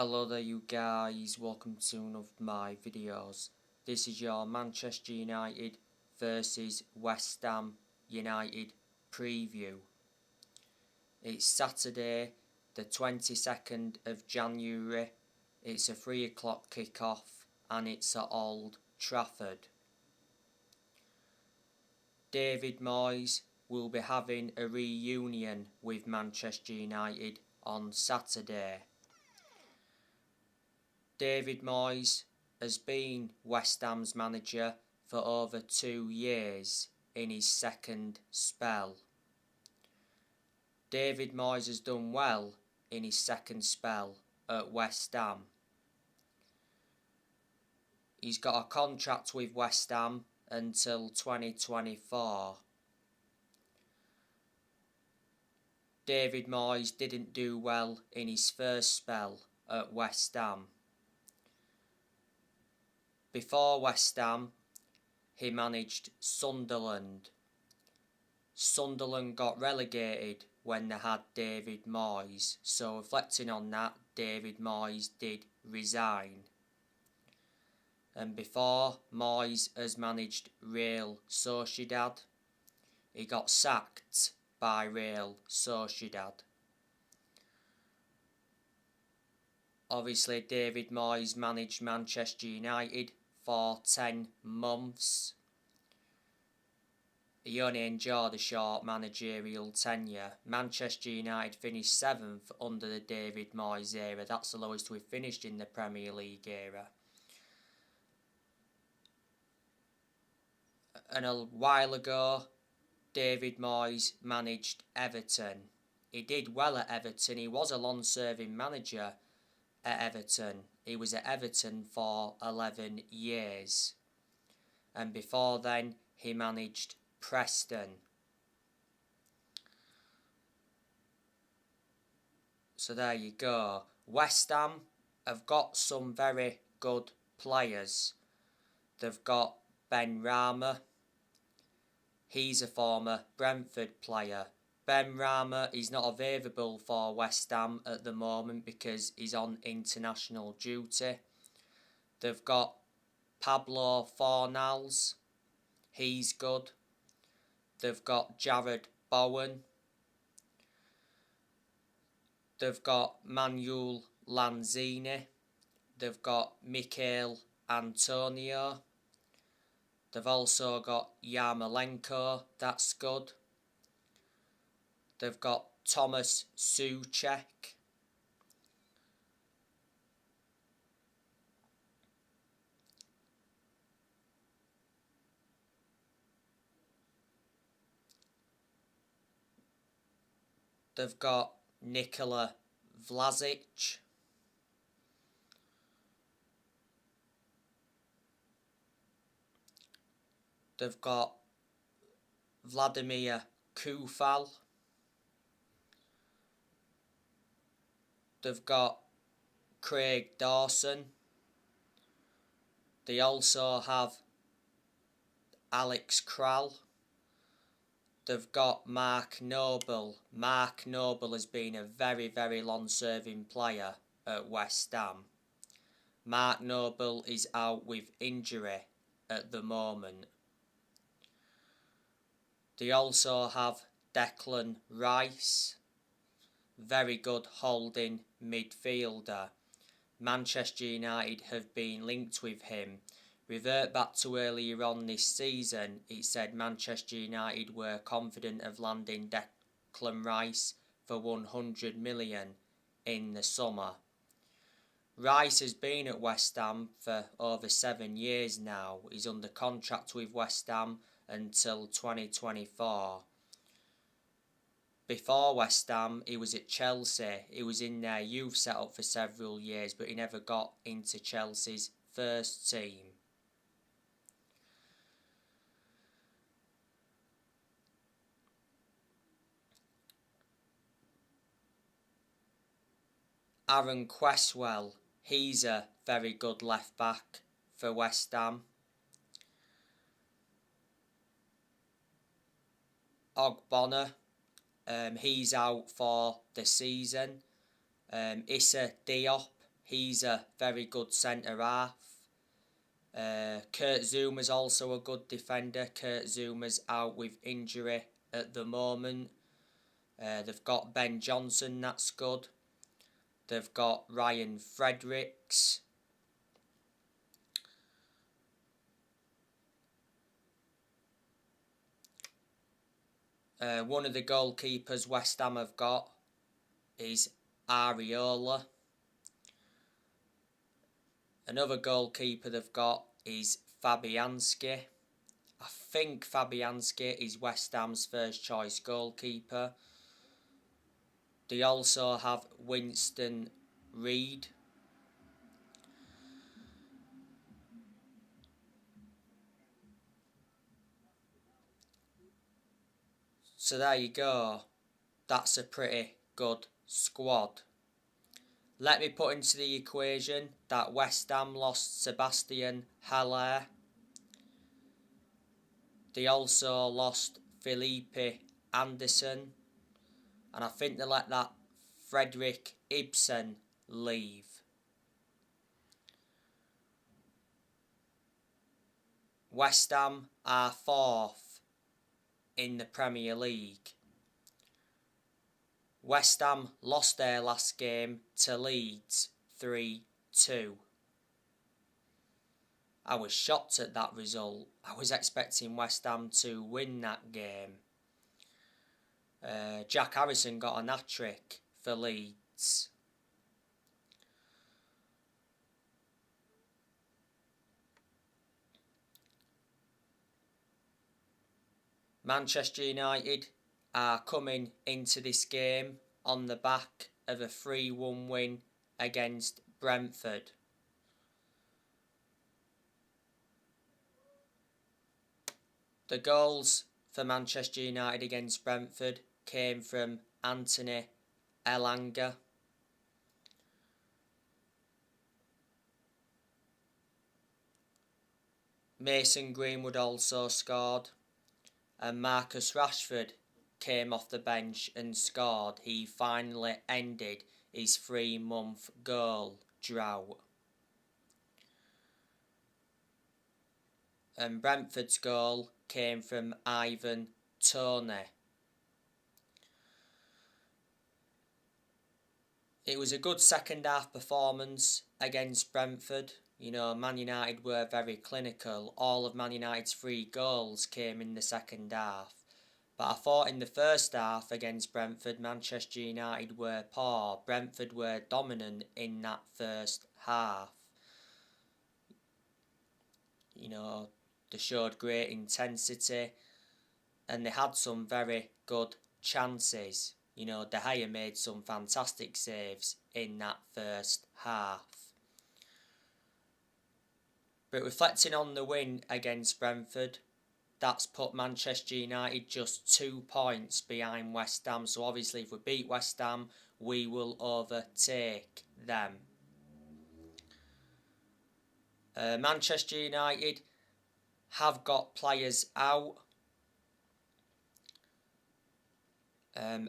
Hello there you guys, welcome to one of my videos. This is your Manchester United versus West Ham United preview. It's Saturday the 22nd of January, it's a 3 o'clock kick-off and it's at Old Trafford. David Moyes will be having a reunion with Manchester United on Saturday. David Moyes has been West Ham's manager for over 2 years in his second spell. David Moyes has done well in his second spell at West Ham. He's got a contract with West Ham until 2024. David Moyes didn't do well in his first spell at West Ham. Before West Ham, he managed Sunderland. Sunderland got relegated when they had David Moyes, so reflecting on that, David Moyes did resign. And before, Moyes has managed Real Sociedad. He got sacked by Real Sociedad. Obviously, David Moyes managed Manchester United for 10 months. He only enjoyed a short managerial tenure. Manchester United finished 7th under the David Moyes era. That's the lowest we've finished in the Premier League era. And a while ago, David Moyes managed Everton. He did well at Everton. He was a long-serving manager at Everton. He was at Everton for 11 years. And before then, he managed Preston. So there you go. West Ham have got some very good players. They've got Benrahma. He's a former Brentford player. Benrahma is not available for West Ham at the moment because he's on international duty. They've got Pablo Fornals. He's good. They've got Jared Bowen. They've got Manuel Lanzini. They've got Michail Antonio. They've also got Yarmolenko, that's good. They've got Thomas Souček. They've got Nikola Vlasic. They've got Vladimir Coufal. They've got Craig Dawson. They also have Alex Kral. They've got Mark Noble. Mark Noble has been a very, very long-serving player at West Ham. Mark Noble is out with injury at the moment. They also have Declan Rice. Very good holding midfielder. Manchester United have been linked with him. Revert back to earlier on this season, it said Manchester United were confident of landing Declan Rice for 100 million in the summer. Rice has been at West Ham for over 7 years now. He's under contract with West Ham until 2024. Before West Ham, he was at Chelsea. He was in their youth setup for several years, but he never got into Chelsea's first team. Aaron Cresswell, he's a very good left back for West Ham. Ogbonna, he's out for the season. Issa Diop, he's a very good centre-half. Kurt Zouma's also a good defender. Kurt Zouma's out with injury at the moment. They've got Ben Johnson, that's good. They've got Ryan Fredericks. One of the goalkeepers West Ham have got is Areola. Another goalkeeper they've got is Fabianski. I think Fabianski is West Ham's first choice goalkeeper. They also have Winston Reid. So there you go. That's a pretty good squad. Let me put into the equation that West Ham lost Sebastian Haller. They also lost Felipe Anderson. And I think they let that Frederick Ibsen leave. West Ham are 4th in the Premier League. West Ham lost their last game to Leeds 3-2. I was shocked at that result. I was expecting West Ham to win that game. Jack Harrison got an hat-trick for Leeds. Manchester United are coming into this game on the back of a 3-1 win against Brentford. The goals for Manchester United against Brentford came from Anthony Elanga. Mason Greenwood also scored, and Marcus Rashford came off the bench and scored. He finally ended his 3-month goal drought. And Brentford's goal came from Ivan Toney. It was a good second half performance against Brentford. You know, Man United were very clinical. All of Man United's 3 goals came in the second half. But I thought in the first half against Brentford, Manchester United were poor. Brentford were dominant in that first half. You know, they showed great intensity and they had some very good chances. You know, De Gea made some fantastic saves in that first half. But reflecting on the win against Brentford, that's put Manchester United just 2 points behind West Ham. So obviously if we beat West Ham, we will overtake them. Manchester United have got players out.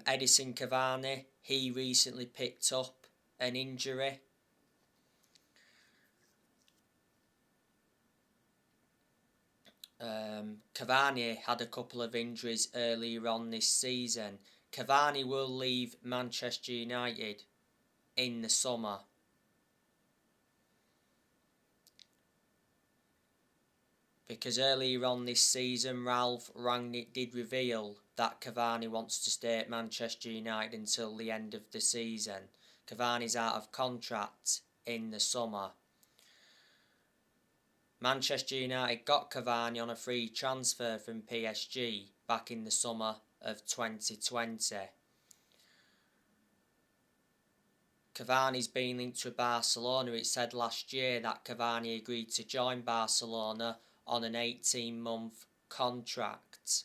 Edison Cavani, he recently picked up an injury. Cavani had a couple of injuries earlier on this season. Cavani will leave Manchester United in the summer. Because earlier on this season, Ralph Rangnick did reveal that Cavani wants to stay at Manchester United until the end of the season. Cavani's out of contract in the summer. Manchester United got Cavani on a free transfer from PSG back in the summer of 2020. Cavani's been linked to Barcelona. It said last year that Cavani agreed to join Barcelona on an 18-month contract.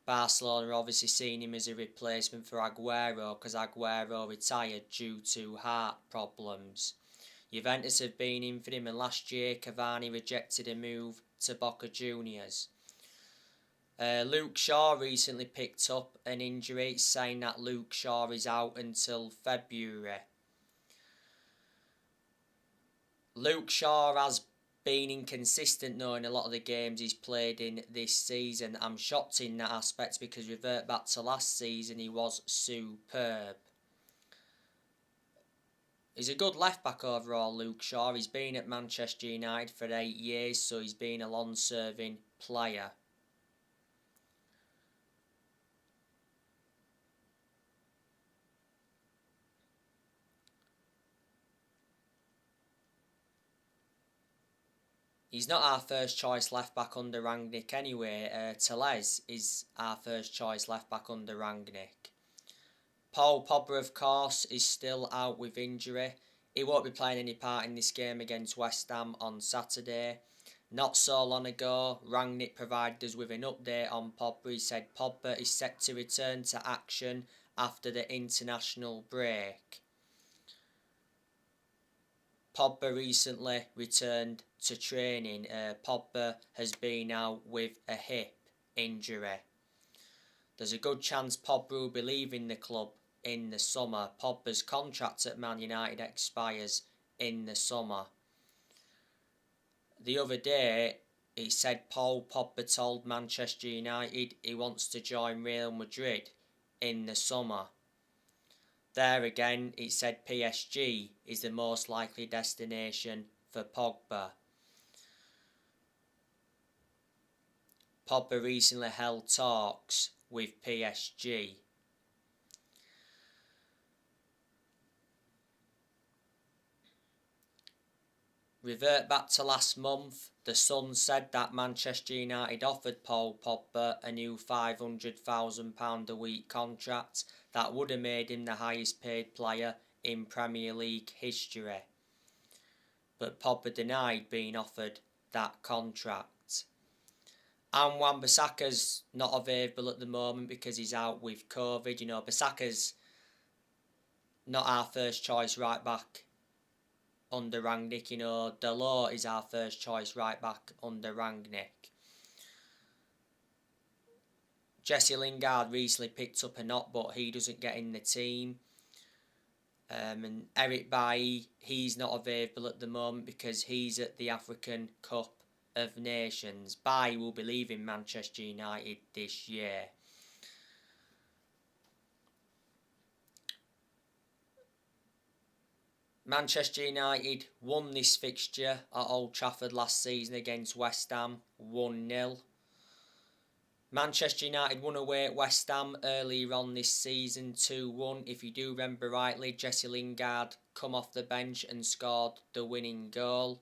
Barcelona obviously seen him as a replacement for Aguero because Aguero retired due to heart problems. Juventus have been in for him, and last year Cavani rejected a move to Boca Juniors. Luke Shaw recently picked up an injury, saying that Luke Shaw is out until February. Luke Shaw has been inconsistent though in a lot of the games he's played in this season. I'm shocked in that aspect because revert back to last season, he was superb. He's a good left back overall, Luke Shaw. He's been at Manchester United for 8 years, so he's been a long-serving player. He's not our first choice left back under Rangnick anyway. Tellez is our first choice left back under Rangnick. Paul Pogba, of course, is still out with injury. He won't be playing any part in this game against West Ham on Saturday. Not so long ago, Rangnick provided us with an update on Pogba. He said Pogba is set to return to action after the international break. Pogba recently returned to training. Pogba has been out with a hip injury. There's a good chance Pogba will be leaving the club in the summer. Pogba's contract at Man United expires in the summer. The other day, it said Paul Pogba told Manchester United he wants to join Real Madrid in the summer. There again, it said PSG is the most likely destination for Pogba. Pogba recently held talks with PSG. Revert back to last month, the Sun said that Manchester United offered Paul Pogba a new £500,000 a week contract that would have made him the highest paid player in Premier League history. But Pogba denied being offered that contract. And Wan-Bissaka's not available at the moment because he's out with COVID. You know, Bissaka's not our first choice right back under Rangnick. You know, Dalot is our first choice right back under Rangnick. Jesse Lingard recently picked up a knock, but he doesn't get in the team. And Eric Bailly, he's not available at the moment because he's at the African Cup of Nations. Bailly will be leaving Manchester United this year. Manchester United won this fixture at Old Trafford last season against West Ham 1-0. Manchester United won away at West Ham earlier on this season 2-1. If you do remember rightly, Jesse Lingard come off the bench and scored the winning goal.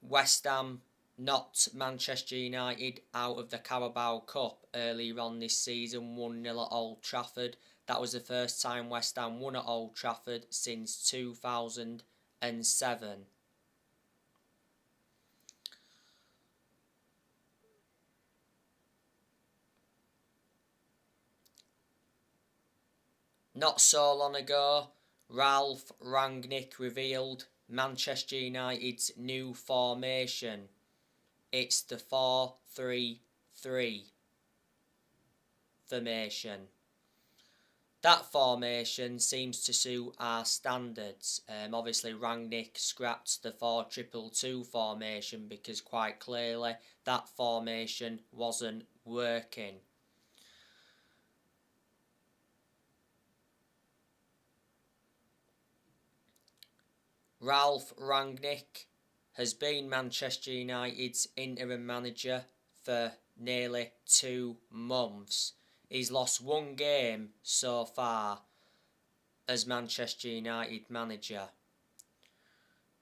West Ham knocked Manchester United out of the Carabao Cup earlier on this season 1-0 at Old Trafford. That was the first time West Ham won at Old Trafford since 2007. Not so long ago, Ralf Rangnick revealed Manchester United's new formation. It's the 4-3-3 formation. That formation seems to suit our standards. Obviously, Rangnick scrapped the 4-2-2 formation because quite clearly that formation wasn't working. Ralf Rangnick has been Manchester United's interim manager for nearly 2 months. He's lost 1 game so far as Manchester United manager.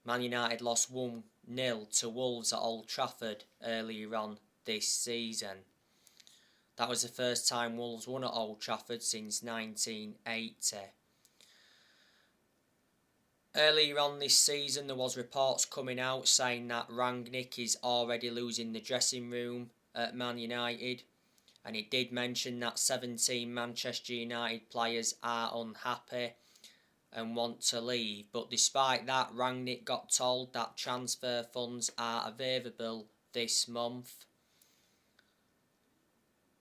Man United lost 1-0 to Wolves at Old Trafford earlier on this season. That was the first time Wolves won at Old Trafford since 1980. Earlier on this season, there was reports coming out saying that Rangnick is already losing the dressing room at Man United, and it did mention that 17 Manchester United players are unhappy and want to leave. But despite that, Rangnick got told that transfer funds are available this month.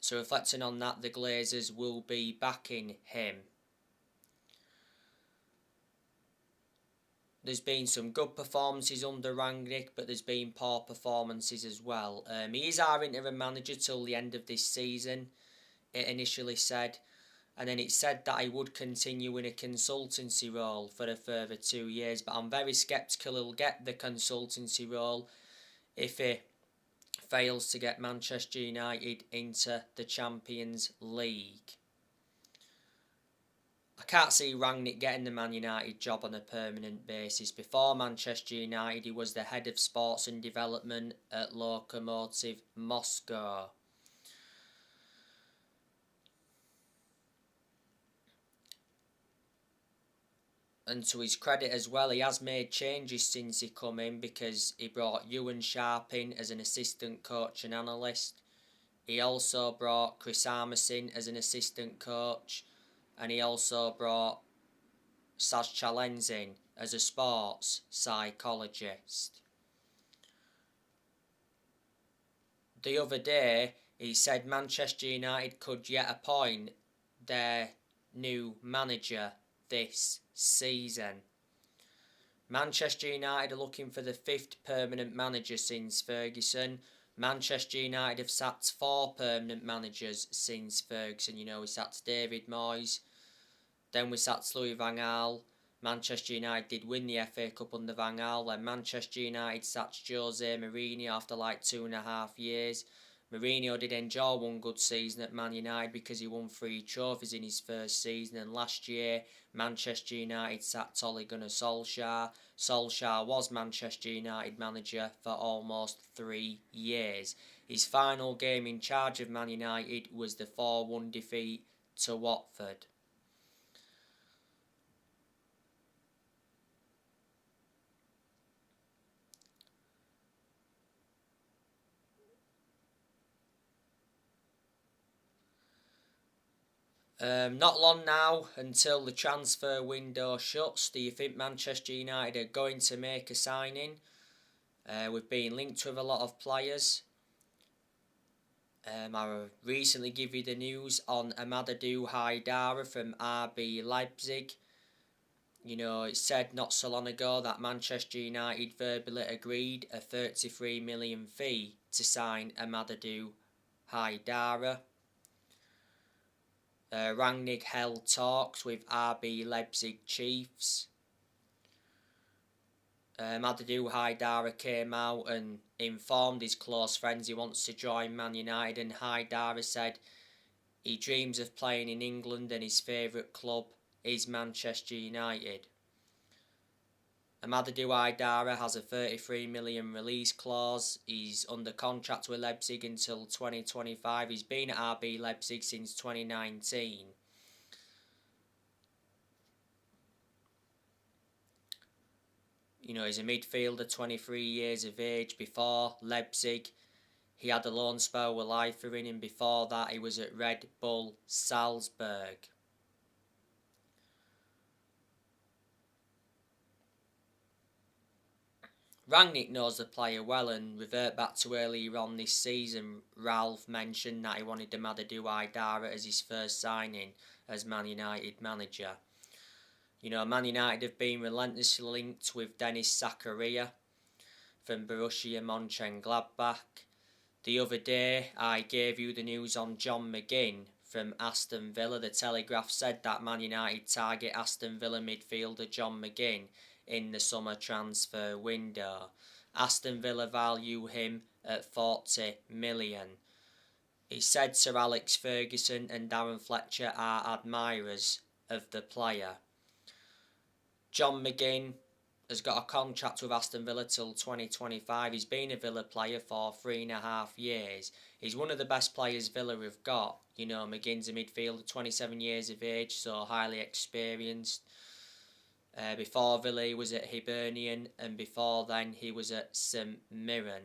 So reflecting on that, the Glazers will be backing him. there's been some good performances under Rangnick, but there's been poor performances as well. He is our interim manager till the end of this season, it initially said. And then it said that he would continue in a consultancy role for a further 2 years. But I'm very sceptical he'll get the consultancy role if he fails to get Manchester United into the Champions League. I can't see Rangnick getting the Man United job on a permanent basis. Before Manchester United, he was the head of sports and development at Lokomotiv Moscow. And to his credit as well, he has made changes since he come in, because he brought Ewan Sharp in as an assistant coach and analyst. He also brought Chris Armas in as an assistant coach, and he also brought Saz Chalens in as a sports psychologist. The other day, he said Manchester United could yet appoint their new manager this season. Manchester United are looking for the 5th permanent manager since Ferguson. Manchester United have sacked 4 permanent managers since Ferguson. You know, we sacked David Moyes, then we sacked Louis van Gaal. Manchester United did win the FA Cup under Van Gaal. Then Manchester United sacked Jose Mourinho after like 2.5 years. Mourinho did enjoy one good season at Man United because he won 3 trophies in his first season, and last year Manchester United sacked Ole Gunnar Solskjaer. Solskjaer was Manchester United manager for almost 3 years. His final game in charge of Man United was the 4-1 defeat to Watford. Not long now until the transfer window shuts. Do you think Manchester United are going to make a signing? We've been linked with a lot of players. I recently give you the news on Amadou Haidara from RB Leipzig. You know, it said not so long ago that Manchester United verbally agreed a 33 million fee to sign Amadou Haidara. Rangnick held talks with RB Leipzig chiefs. Amadou Haidara came out and informed his close friends he wants to join Man United, and Haidara said he dreams of playing in England and his favourite club is Manchester United. Amadou Haidara has a 33 million release clause. He's under contract with Leipzig until 2025. He's been at RB Leipzig since 2019. You know, he's a midfielder, 23 years of age. Before Leipzig, he had a loan spell with Liefering, and before that he was at Red Bull Salzburg. Rangnick knows the player well, and revert back to earlier on this season, Ralph mentioned that he wanted Amadou Haidara as his first signing as Man United manager. You know, Man United have been relentlessly linked with Denis Zakaria from Borussia Mönchengladbach. The other day, I gave you the news on John McGinn from Aston Villa. The Telegraph said that Man United target Aston Villa midfielder John McGinn in the summer transfer window. Aston Villa value him at 40 million. He said Sir Alex Ferguson and Darren Fletcher are admirers of the player. John McGinn has got a contract with Aston Villa till 2025. He's been a Villa player for 3.5 years. He's one of the best players Villa have got. You know, McGinn's a midfielder, 27 years of age, so highly experienced. Before Villa he was at Hibernian, and before then he was at St Mirren.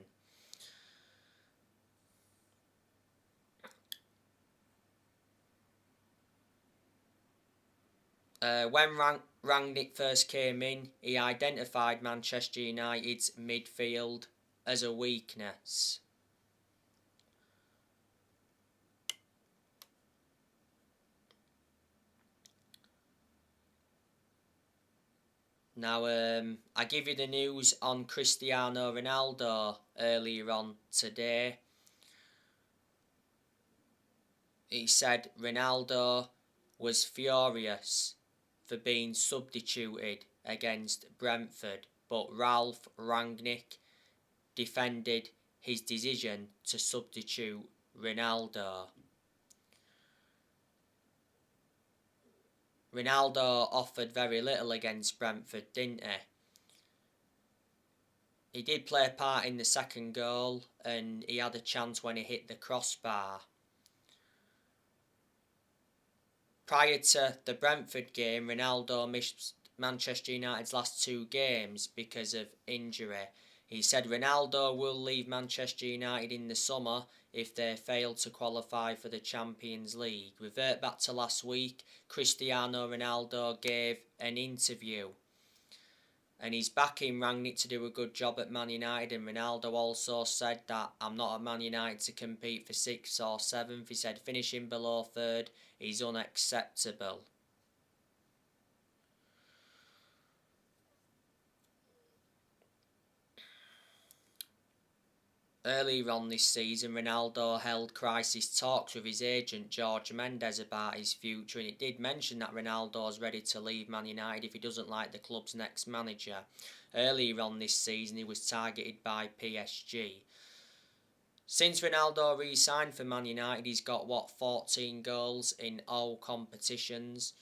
When Rangnick first came in, he identified Manchester United's midfield as a weakness. Now, I give you the news on Cristiano Ronaldo earlier on today. He said Ronaldo was furious for being substituted against Brentford, but Ralf Rangnick defended his decision to substitute Ronaldo. Ronaldo offered very little against Brentford, didn't he? He did play a part in the second goal, and he had a chance when he hit the crossbar. Prior to the Brentford game, Ronaldo missed Manchester United's last 2 games because of injury. He said Ronaldo will leave Manchester United in the summer if they fail to qualify for the Champions League. Revert back to last week, Cristiano Ronaldo gave an interview, and he's backing Rangnick to do a good job at Man United, and Ronaldo also said that I'm not at Man United to compete for 6th or 7th. He said finishing below 3rd is unacceptable. Earlier on this season, Ronaldo held crisis talks with his agent Jorge Mendes about his future, and it did mention that Ronaldo is ready to leave Man United if he doesn't like the club's next manager. Earlier on this season, he was targeted by PSG. Since Ronaldo re-signed for Man United, he's got 14 goals in all competitions,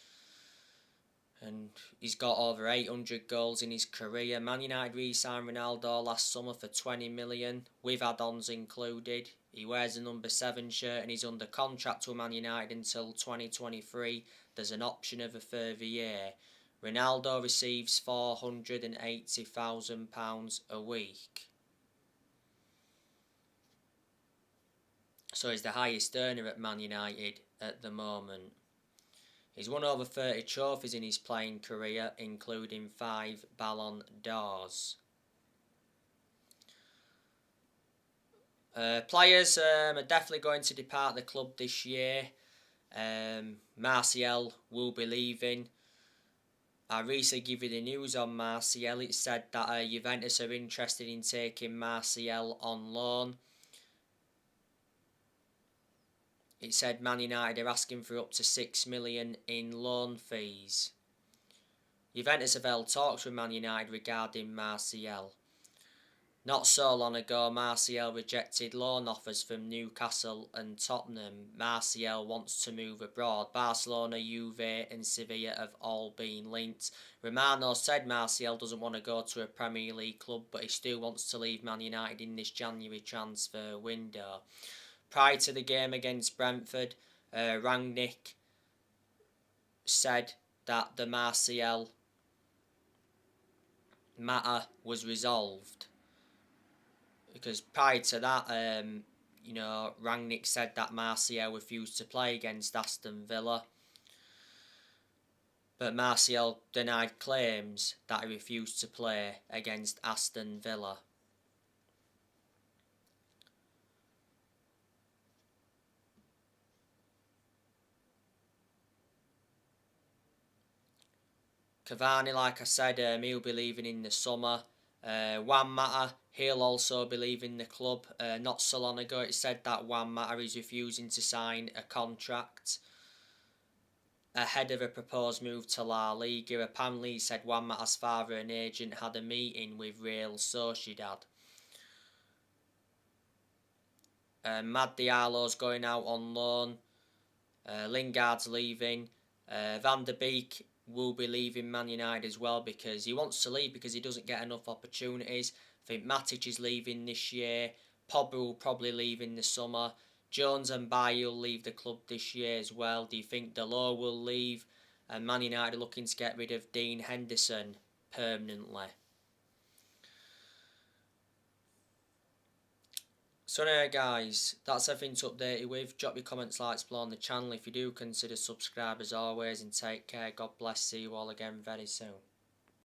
and he's got over 800 goals in his career. Man United re-signed Ronaldo last summer for 20 million, with add-ons included. He wears a number 7 shirt and he's under contract with Man United until 2023. There's an option of a further year. Ronaldo receives £480,000 a week. So he's the highest earner at Man United at the moment. He's won over 30 trophies in his playing career, including 5 Ballon d'Ors. Players are definitely going to depart the club this year. Martial will be leaving. I recently gave you the news on Martial. It said that Juventus are interested in taking Martial on loan. It said Man United are asking for up to 6 million in loan fees. Juventus have held talks with Man United regarding Martial. Not so long ago, Martial rejected loan offers from Newcastle and Tottenham. Martial wants to move abroad. Barcelona, Juve and Sevilla have all been linked. Romano said Martial doesn't want to go to a Premier League club, but he still wants to leave Man United in this January transfer window. Prior to the game against Brentford, Rangnick said that the Martial matter was resolved. Because prior to that, Rangnick said that Martial refused to play against Aston Villa. But Martial denied claims that he refused to play against Aston Villa. Cavani, like I said, he'll be leaving in the summer. Juan Mata, he'll also be leaving the club. Not so long ago, it said that Juan Mata is refusing to sign a contract ahead of a proposed move to La Liga. Apparently, he said Juan Mata's father and agent had a meeting with Real Sociedad. Mad Diallo's going out on loan. Lingard's leaving. Van der Beek will be leaving Man United as well because he wants to leave because he doesn't get enough opportunities. I think Matic is leaving this year. Pogba will probably leave in the summer. Jones and Bailly will leave the club this year as well. Do you think Delors will leave? And Man United are looking to get rid of Dean Henderson permanently. So anyway guys, that's everything to update you with. Drop your comments, likes below on the channel if you do. Consider subscribe as always, and take care. God bless. See you all again very soon.